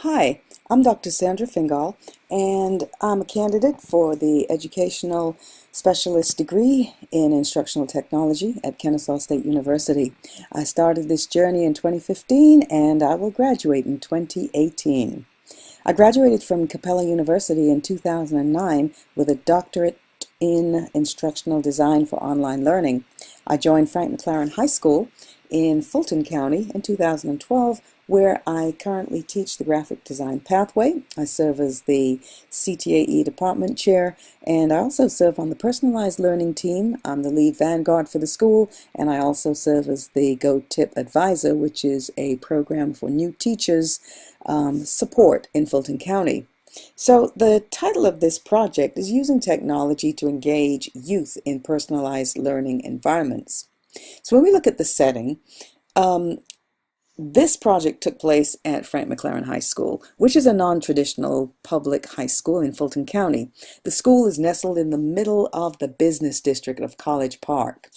Hi, I'm Dr. Sandra Fingal, and I'm a candidate for the Educational Specialist degree in Instructional Technology at Kennesaw State University. I started this journey in 2015, and I will graduate in 2018. I graduated from Capella University in 2009 with a doctorate in instructional design for online learning. I joined Frank McLaren High School in Fulton County in 2012, where I currently teach the graphic design pathway. I serve as the CTAE department chair, and I also serve on the personalized learning team. I'm the lead vanguard for the school, and I also serve as the Go Tip advisor, which is a program for new teachers support in Fulton County. So the title of this project is Using Technology to Engage Youth in Personalized Learning Environments. So when we look at the setting, this project took place at Frank McLaren High School, which is a non-traditional public high school in Fulton County. The school is nestled in the middle of the business district of College Park.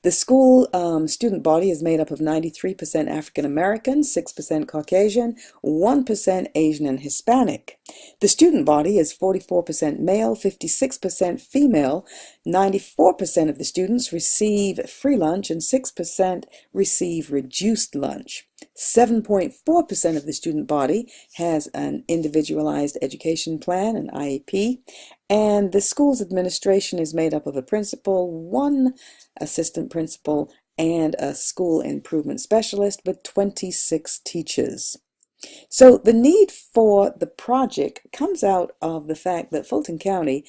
The school student body is made up of 93% African American, 6% Caucasian, 1% Asian and Hispanic. The student body is 44% male, 56% female. 94% of the students receive free lunch and 6% receive reduced lunch. 7.4% of the student body has an individualized education plan, an IEP, and the school's administration is made up of a principal, one assistant principal, and a school improvement specialist with 26 teachers. So the need for the project comes out of the fact that Fulton County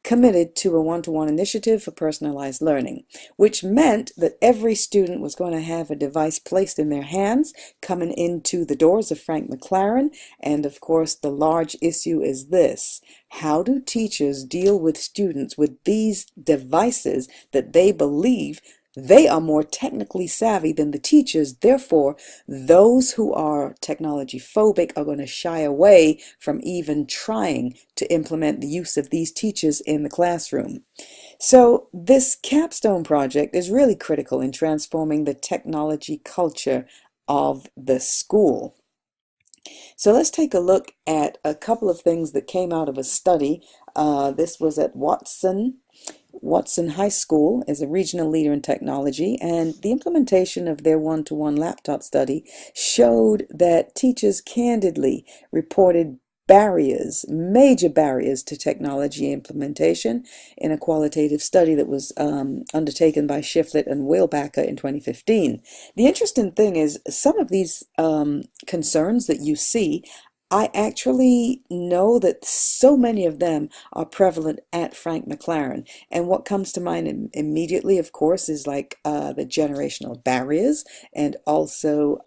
committed to a one-to-one initiative for personalized learning, which meant that every student was going to have a device placed in their hands coming into the doors of Frank McLaren. And of course, the large issue is this: how do teachers deal with students with these devices that they believe they are more technically savvy than the teachers? Therefore, those who are technology phobic are going to shy away from even trying to implement the use of these teachers in the classroom. So this Capstone project is really critical in transforming the technology culture of the school. So let's take a look at a couple of things that came out of a study. This was at Watson High School is a regional leader in technology, and the implementation of their one-to-one laptop study showed that teachers candidly reported major barriers to technology implementation in a qualitative study that was undertaken by Shiflett and Wheelbacker in 2015. The interesting thing is some of these concerns that you see, I actually know that so many of them are prevalent at Frank McLaren. And what comes to mind immediately, of course, is like the generational barriers, and also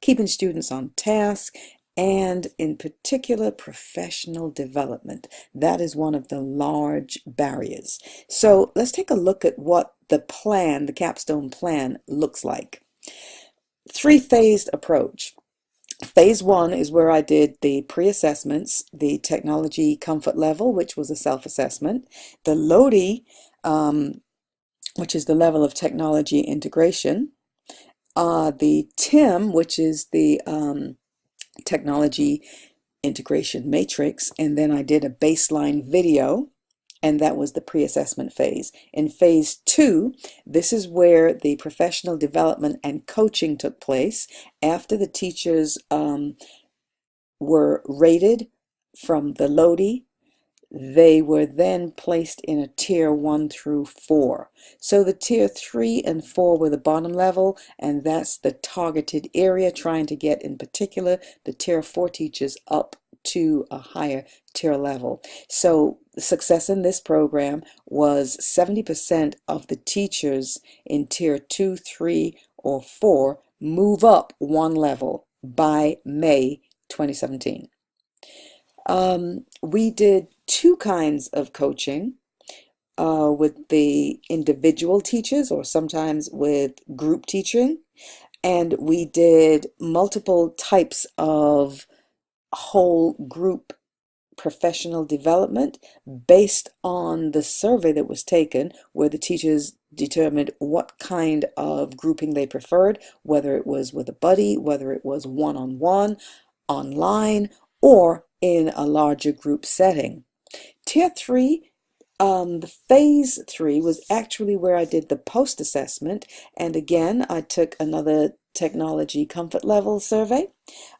keeping students on task, and in particular, professional development. That is one of the large barriers. So let's take a look at what the Capstone plan, looks like. Three-phased approach. Phase one is where I did the pre-assessments, the technology comfort level, which was a self-assessment, the LODI, which is the level of technology integration, the TIM, which is the technology integration matrix, and then I did a baseline video, and that was the pre-assessment phase. In phase two, this is where the professional development and coaching took place after the teachers were rated from the LODI. They were then placed in a tier 1 through 4. So the tier 3 and 4 were the bottom level, and that's the targeted area, trying to get in particular the tier 4 teachers up to a higher tier level. So success in this program was 70% of the teachers in tier 2, 3, or 4 move up one level by May 2017. We did two kinds of coaching with the individual teachers, or sometimes with group teaching, and we did multiple types of whole group professional development based on the survey that was taken, where the teachers determined what kind of grouping they preferred, whether it was with a buddy, whether it was one-on-one, online, or in a larger group setting. Tier 3, the phase 3 was actually where I did the post assessment. And again, I took another technology comfort level survey.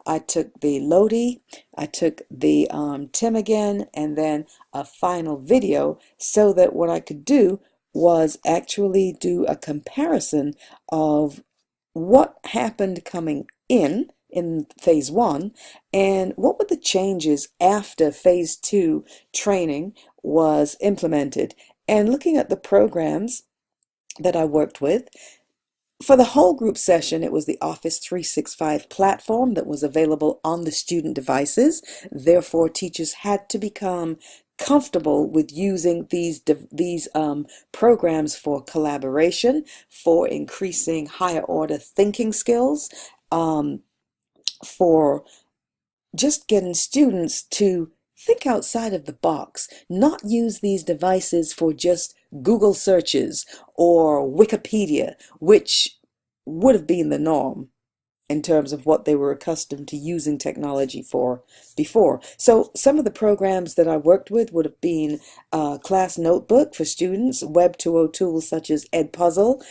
I took the Lodi, I took the Tim again, and then a final video so that what I could do was actually do a comparison of what happened coming in phase 1 and what were the changes after phase 2 training was implemented. And looking at the programs that I worked with, for the whole group session, it was the Office 365 platform that was available on the student devices. Therefore, teachers had to become comfortable with using these programs for collaboration, for increasing higher order thinking skills, um, for just getting students to think outside of the box, not use these devices for just Google searches or Wikipedia, which would have been the norm in terms of what they were accustomed to using technology for before. So some of the programs that I worked with would have been Class Notebook for students, Web 2.0 tools such as Edpuzzle,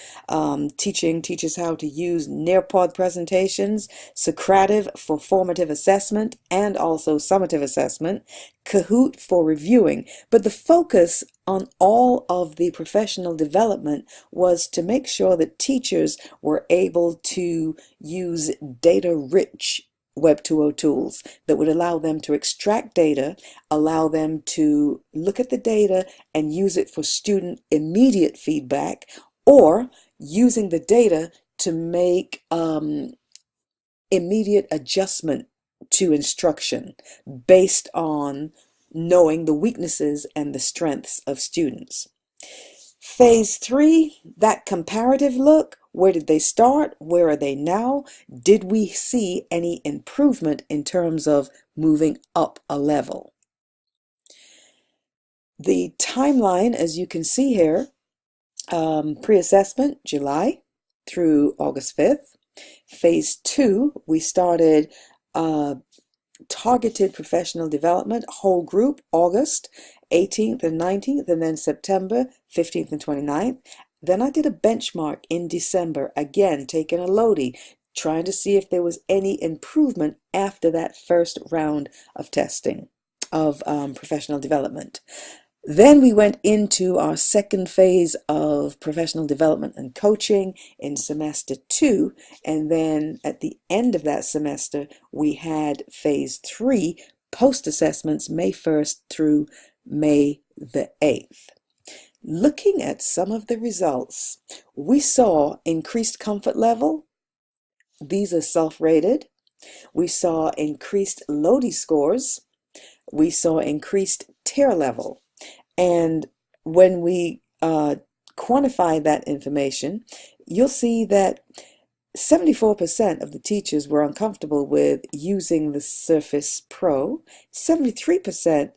teaching teachers how to use Nearpod presentations, Socrative for formative assessment and also summative assessment, Kahoot for reviewing. But the focus on all of the professional development was to make sure that teachers were able to use data-rich Web 2.0 tools that would allow them to extract data, allow them to look at the data and use it for student immediate feedback, or using the data to make immediate adjustment to instruction based on knowing the weaknesses and the strengths of students. Phase 3, that comparative look. Where did they start? Where are they now? Did we see any improvement in terms of moving up a level? The timeline, as you can see here, pre-assessment, July through August 5th. Phase 2, we started targeted professional development, whole group, August 18th and 19th, and then September 15th and 29th. Then I did a benchmark in December, again, taking a Lodi, trying to see if there was any improvement after that first round of testing of professional development. Then we went into our second phase of professional development and coaching in semester 2. And then at the end of that semester, we had phase 3 post assessments May 1st through May the 8th. Looking at some of the results, we saw increased comfort level. These are self-rated. We saw increased Lodi scores. We saw increased tier level. And when we quantify that information, you'll see that 74% of the teachers were uncomfortable with using the Surface Pro. 73%,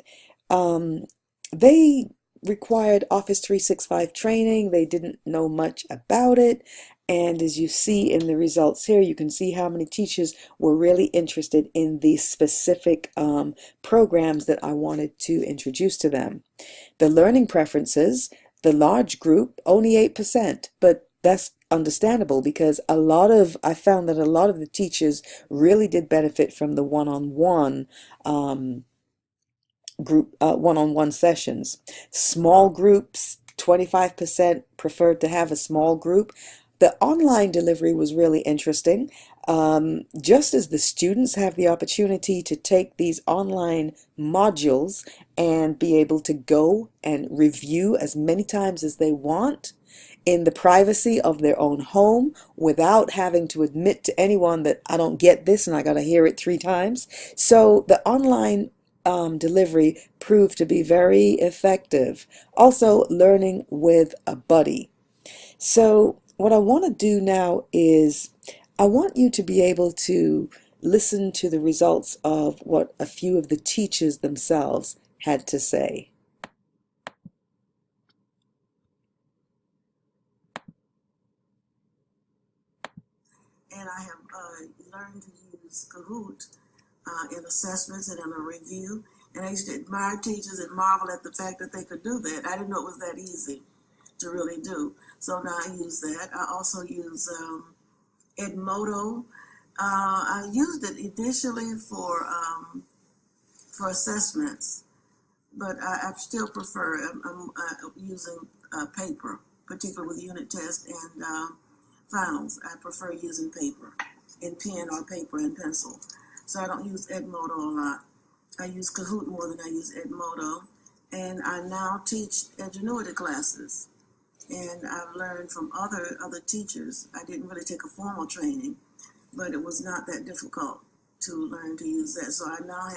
they required Office 365 training. They didn't know much about it. And as you see in the results here, you can see how many teachers were really interested in these specific programs that I wanted to introduce to them. The learning preferences, the large group, only 8%, but that's understandable because I found that a lot of the teachers really did benefit from the one-on-one group, one-on-one sessions. Small groups, 25% preferred to have a small group. The online delivery was really interesting. Just as the students have the opportunity to take these online modules and be able to go and review as many times as they want in the privacy of their own home without having to admit to anyone that I don't get this and I got to hear it 3 times. So the online delivery proved to be very effective. Also, learning with a buddy. So what I want to do now is I want you to be able to listen to the results of what a few of the teachers themselves had to say. And I have learned to use Kahoot in assessments and in a review. And I used to admire teachers and marvel at the fact that they could do that. I didn't know it was that easy to really do. So now I use that. I also use Edmodo. I used it initially for assessments, but I still prefer. I'm using paper, particularly with unit tests and finals. I prefer using paper and pen or paper and pencil. So I don't use Edmodo a lot. I use Kahoot more than I use Edmodo. And I now teach ingenuity classes. And I've learned from other teachers. I didn't really take a formal training, but it was not that difficult to learn to use that. So I now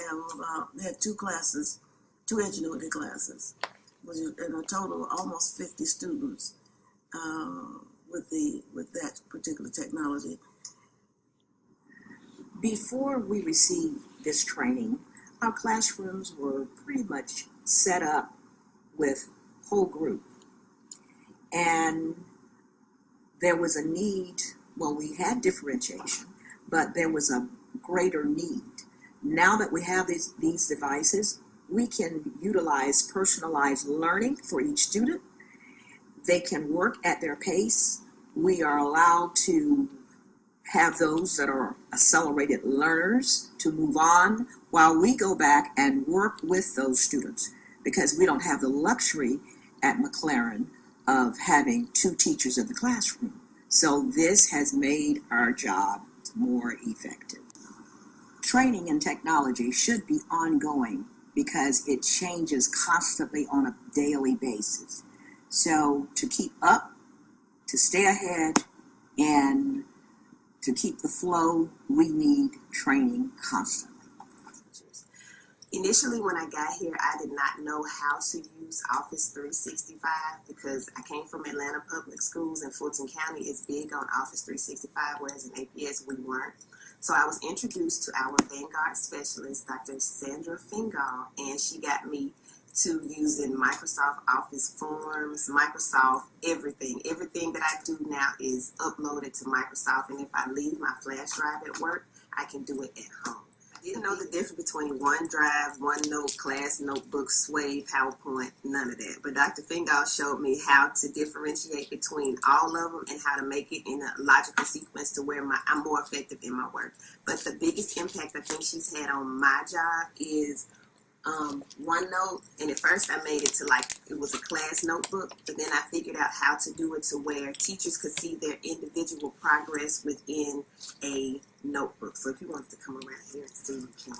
had two classes, two ingenuity classes, which is in a total of almost 50 students with that particular technology. Before we received this training, our classrooms were pretty much set up with whole group. And there was a need, well, we had differentiation, but there was a greater need. Now that we have these devices, we can utilize personalized learning for each student. They can work at their pace. We are allowed to have those that are accelerated learners to move on while we go back and work with those students, because we don't have the luxury at McLaren of having two teachers in the classroom. So this has made our job more effective. Training in technology should be ongoing because it changes constantly on a daily basis. So to keep up, to stay ahead, and to keep the flow, we need training constantly. Initially, when I got here, I did not know how to use Office 365 because I came from Atlanta Public Schools, and Fulton County is big on Office 365, whereas in APS we weren't. So I was introduced to our Vanguard specialist, Dr. Sandra Fingal, and she got me to using Microsoft Office Forms, Microsoft everything. Everything that I do now is uploaded to Microsoft, and if I leave my flash drive at work, I can do it at home. I didn't know the difference between OneDrive, OneNote, Class Notebook, Sway, PowerPoint, none of that. But Dr. Fingal showed me how to differentiate between all of them and how to make it in a logical sequence to where I'm more effective in my work. But the biggest impact I think she's had on my job is OneNote, and at first I made it to like it was a class notebook, but then I figured out how to do it to where teachers could see their individual progress within a notebook. So if you wanted to come around here and see, you can.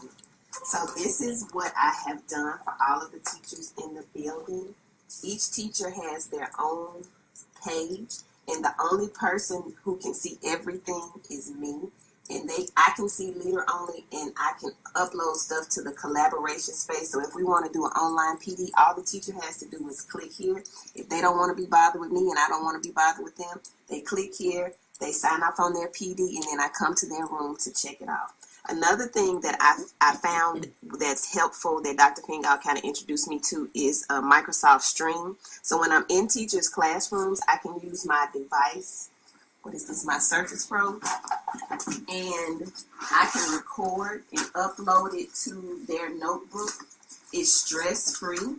So this is what I have done for all of the teachers in the building. Each teacher has their own page, and the only person who can see everything is me. And I can see leader only, and I can upload stuff to the collaboration space. So if we want to do an online PD, all the teacher has to do is click here. If they don't want to be bothered with me and I don't want to be bothered with them, they click here, they sign off on their PD, and then I come to their room to check it out. Another thing that I found that's helpful that Dr. Fingal kind of introduced me to is Microsoft Stream. So when I'm in teachers' classrooms, I can use my device. What is this? My Surface Pro. And I can record and upload it to their notebook. It's stress-free.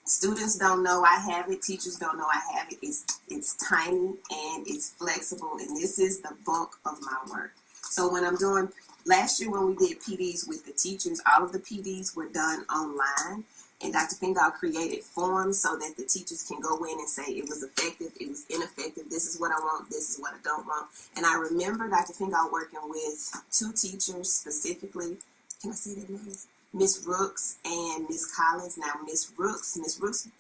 Students don't know I have it. Teachers don't know I have it. It's tiny and it's flexible. And this is the bulk of my work. So when I'm doing, last year when we did PDs with the teachers, all of the PDs were done online. And Dr. Fingal created forms so that the teachers can go in and say it was effective, it was ineffective, this is what I want, this is what I don't want. And I remember Dr. Fingal working with two teachers specifically. Can I say their names? Miss Rooks and Miss Collins. Now, Miss Rooks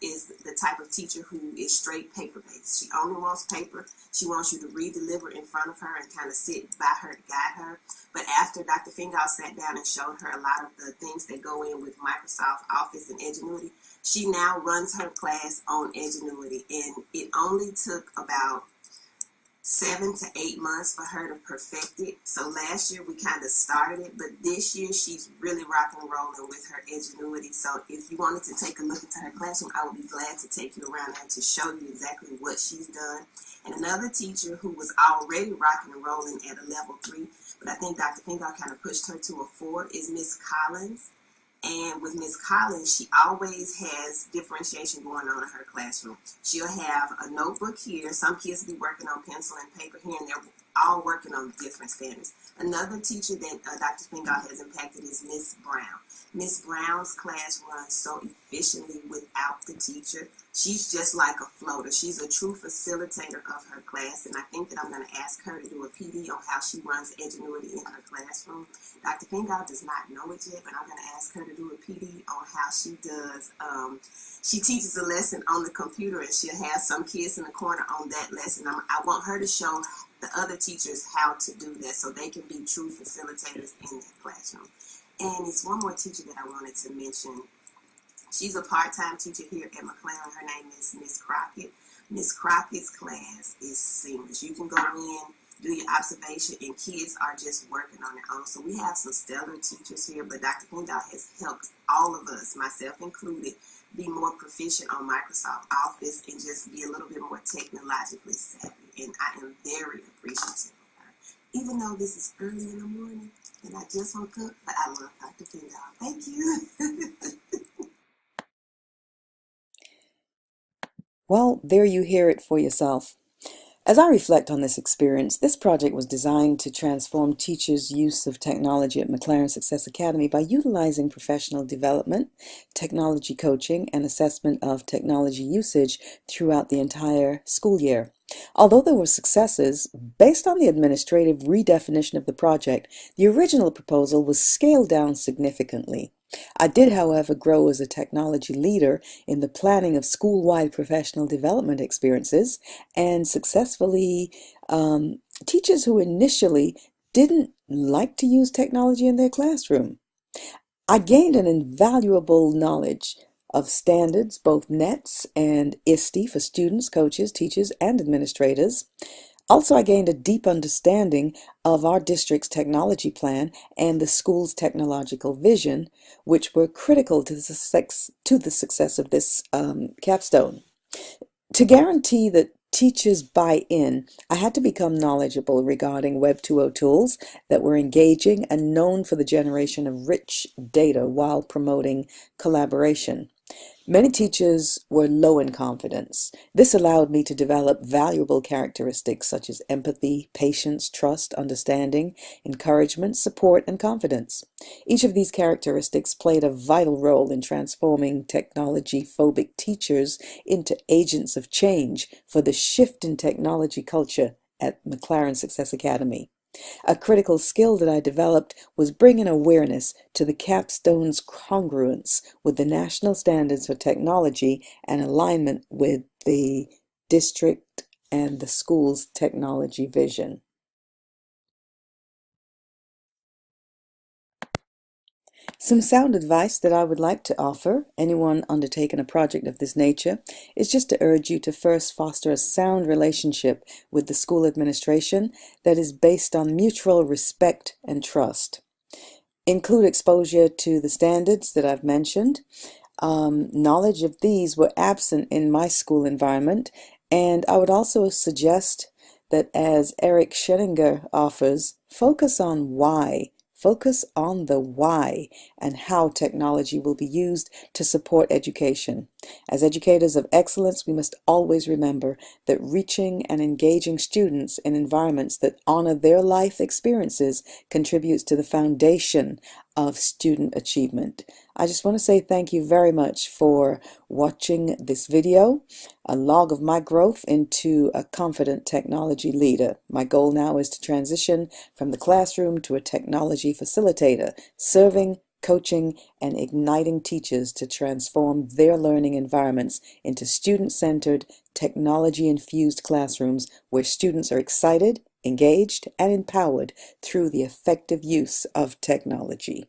is the type of teacher who is straight paper-based. She only wants paper. She wants you to re-deliver in front of her and kind of sit by her to guide her. But after Dr. Fingal sat down and showed her a lot of the things that go in with Microsoft Office and Edgenuity, she now runs her class on Edgenuity. And it only took about 7 to 8 months for her to perfect it. So last year we kind of started it, but this year she's really rocking and rolling with her ingenuity. So if you wanted to take a look into her classroom, I would be glad to take you around there to show you exactly what she's done. And another teacher who was already rocking and rolling at a level 3, but I think Dr. Fingal kind of pushed her to a 4, is Miss Collins. And with Miss Collins, she always has differentiation going on in her classroom. She'll have a notebook here. Some kids will be working on pencil and paper here, and they're all working on different standards. Another teacher that Dr. Fingal has impacted is Miss Brown. Miss Brown's class runs so efficiently without the teacher. She's just like a floater. She's a true facilitator of her class, and I think that I'm going to ask her to do a PD on how she runs ingenuity in her classroom. Dr. Fingal does not know it yet, but I'm going to ask her to do a PD on how she does. She teaches a lesson on the computer, and she'll have some kids in the corner on that lesson. I want her to show the other teachers how to do that so they can be true facilitators in that classroom. And it's one more teacher that I wanted to mention. She's a part-time teacher here at McLaren. Her name is Miss Crockett. Miss Crockett's class is seamless. You can go in, do your observation, and kids are just working on their own. So we have some stellar teachers here, but Dr. Fingal has helped all of us, myself included, be more proficient on Microsoft Office and just be a little bit more technologically savvy. And I am very appreciative of her. Even though this is early in the morning and I just woke up, but I love Dr. Fingal. Thank you. Well, there you hear it for yourself. As I reflect on this experience, this project was designed to transform teachers' use of technology at McLaren Success Academy by utilizing professional development, technology coaching, and assessment of technology usage throughout the entire school year. Although there were successes, based on the administrative redefinition of the project, the original proposal was scaled down significantly. I did, however, grow as a technology leader in the planning of school-wide professional development experiences and successfully teachers who initially didn't like to use technology in their classroom. I gained an invaluable knowledge of standards, both NETS and ISTE for students, coaches, teachers, and administrators. Also, I gained a deep understanding of our district's technology plan and the school's technological vision, which were critical to the success of this capstone. To guarantee that teachers buy in, I had to become knowledgeable regarding Web 2.0 tools that were engaging and known for the generation of rich data while promoting collaboration. Many teachers were low in confidence. This allowed me to develop valuable characteristics such as empathy, patience, trust, understanding, encouragement, support, and confidence. Each of these characteristics played a vital role in transforming technology-phobic teachers into agents of change for the shift in technology culture at McLaren Success Academy. A critical skill that I developed was bringing awareness to the capstone's congruence with the national standards for technology and alignment with the district and the school's technology vision. Some sound advice that I would like to offer anyone undertaking a project of this nature is just to urge you to first foster a sound relationship with the school administration that is based on mutual respect and trust. Include exposure to the standards that I've mentioned. Knowledge of these were absent in my school environment, and I would also suggest that, as Eric Schellinger offers, focus on why. Focus on the why and how technology will be used to support education. As educators of excellence, we must always remember that reaching and engaging students in environments that honor their life experiences contributes to the foundation of student achievement. I just want to say thank you very much for watching this video, a log of my growth into a confident technology leader. My goal now is to transition from the classroom to a technology facilitator, serving, coaching, and igniting teachers to transform their learning environments into student-centered, technology-infused classrooms where students are excited, engaged, and empowered through the effective use of technology.